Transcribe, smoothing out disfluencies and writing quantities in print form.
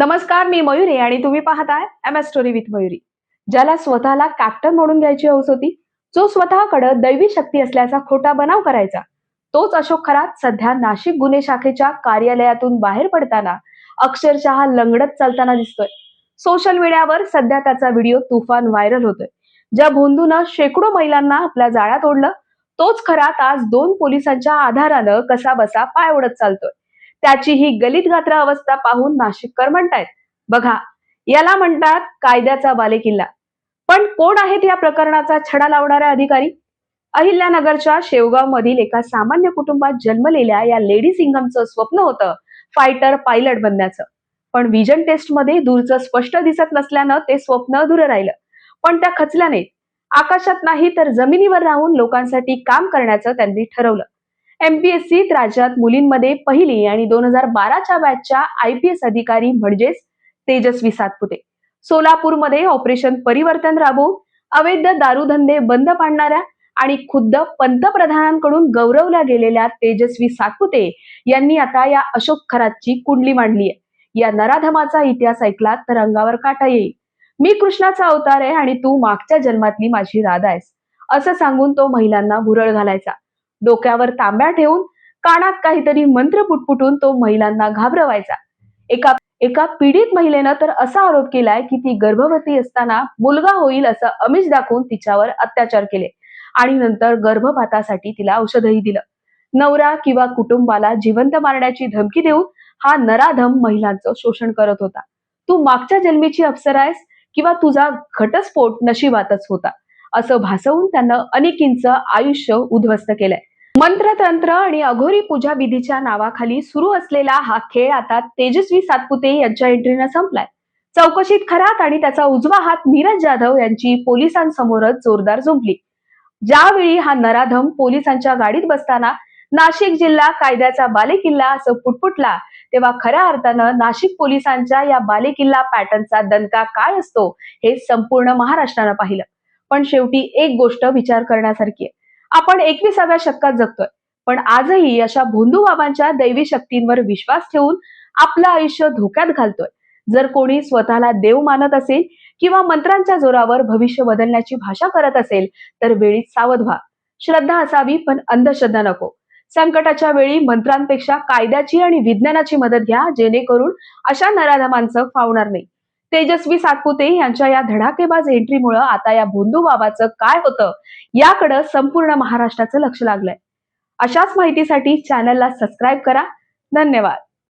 नमस्कार, मी मयुरी आणि तुम्ही पाहताय MS स्टोरी विथ मयुरी. ज्याला स्वतःला कॅप्टन म्हणून घ्यायची हौस होती, जो स्वतःकडे दैवी शक्ती असल्याचा खोटा बनाव करायचा, तोच अशोक खरात सध्या नाशिक गुन्हे शाखेच्या कार्यालयातून बाहेर पडताना अक्षरशः लंगडत चालताना दिसतोय. सोशल मीडियावर सध्या त्याचा व्हिडिओ तुफान व्हायरल होतोय. ज्या भोंदूनं शेकडो महिलांना आपल्या जाळ्यात ओढलं, तोच खरात आज 2 पोलिसांच्या आधारानं कसा बसा पाय ओढत चालतोय. त्याची ही गलित गात्र अवस्था पाहून नाशिककर म्हणतायत, बघा, याला म्हणतात कायद्याचा बालेकिल्ला. पण कोण आहेत या प्रकरणाचा छडा लावणारे अधिकारी? अहिल्यानगरच्या शेवगाव मधील एका सामान्य कुटुंबात जन्मलेल्या या लेडी सिंघमचं स्वप्न होतं फायटर पायलट बनण्याचं. पण विजन टेस्ट मध्ये दूरचं स्पष्ट दिसत नसल्यानं ते स्वप्न अधुरं राहिलं. पण त्या खचल्या नाहीत. आकाशात नाही तर जमिनीवर राहून लोकांसाठी काम करण्याचं त्यांनी ठरवलं. MPSCत राज्यात मुलींमध्ये पहिली आणि 2012च्या बॅचच्या IPS अधिकारी म्हणजेच तेजस्वी सातपुते. सोलापूरमध्ये ऑपरेशन परिवर्तन राबवून अवैध दारूधंदे बंद पाडणाऱ्या आणि खुद्द पंतप्रधानांकडून गौरवल्या गेलेल्या तेजस्वी सातपुते यांनी आता या अशोक खरातची कुंडली मांडली आहे. या नराधमाचा इतिहास ऐकला तर अंगावर काटा येईल. मी कृष्णाचा अवतार आहे आणि तू मागच्या जन्मातली माझी राधा आहेस, असं सांगून तो महिलांना भुरळ घालायचा. डोक्यावर तांब्या ठेवून कानात काहीतरी मंत्र पुटपुटून तो महिलांना घाबरवायचा. एका एका पीडित महिलेनं तर असा आरोप केलाय की ती गर्भवती असताना मुलगा होईल असं आमिष दाखवून तिच्यावर अत्याचार केले आणि नंतर गर्भपातासाठी तिला औषधही दिलं. नवरा किंवा कुटुंबाला जिवंत मारण्याची धमकी देऊन हा नराधम महिलांचं शोषण करत होता. तू मागच्या जन्मीची अप्सरा आहेस किंवा तुझा घटस्फोट नशिबातच होता, असं भासवून त्यानं अनेकींचं आयुष्य उद्ध्वस्त केलंय. मंत्रतंत्र आणि अघोरी पूजा विधीच्या नावाखाली सुरू असलेला हा खेळ आता तेजस्वी सातपुते यांच्या एंट्रीनं संपलाय. चौकशीत खरात आणि त्याचा उजवा हात नीरज जाधव यांची पोलिसांसमोरच जोरदार झुंपली. ज्यावेळी हा नराधम पोलिसांच्या गाडीत बसताना नाशिक जिल्हा कायद्याचा बालेकिल्ला असं पुटपुटला, तेव्हा खऱ्या अर्थानं नाशिक पोलिसांच्या या बालेकिल्ला पॅटर्नचा दणका काय असतो हे संपूर्ण महाराष्ट्रानं पाहिलं. पण शेवटी एक गोष्ट विचार करण्यासारखी आहे. आपण 21व्या शतकात जगतोय, पण आजही अशा भोंदू बाबांच्या दैवी शक्तींवर विश्वास ठेवून आपलं आयुष्य धोक्यात घालतोय. जर कोणी स्वतःला देव मानत असेल किंवा मंत्रांच्या जोरावर भविष्य बदलण्याची भाषा करत असेल तर वेळीच सावध व्हा. श्रद्धा असावी पण अंधश्रद्धा नको. संकटाच्या वेळी मंत्रांपेक्षा कायद्याची आणि विज्ञानाची मदत घ्या, जेणेकरून अशा नराधमांचं फावणार नाही. तेजस्वी सातपुते यांच्या या धडाकेबाज एंट्रीमुळे आता या भोंदू बाबाचं काय होतं याकडे संपूर्ण महाराष्ट्राचं लक्ष लागलंय. अशाच माहितीसाठी चॅनलला सबस्क्राईब करा. धन्यवाद.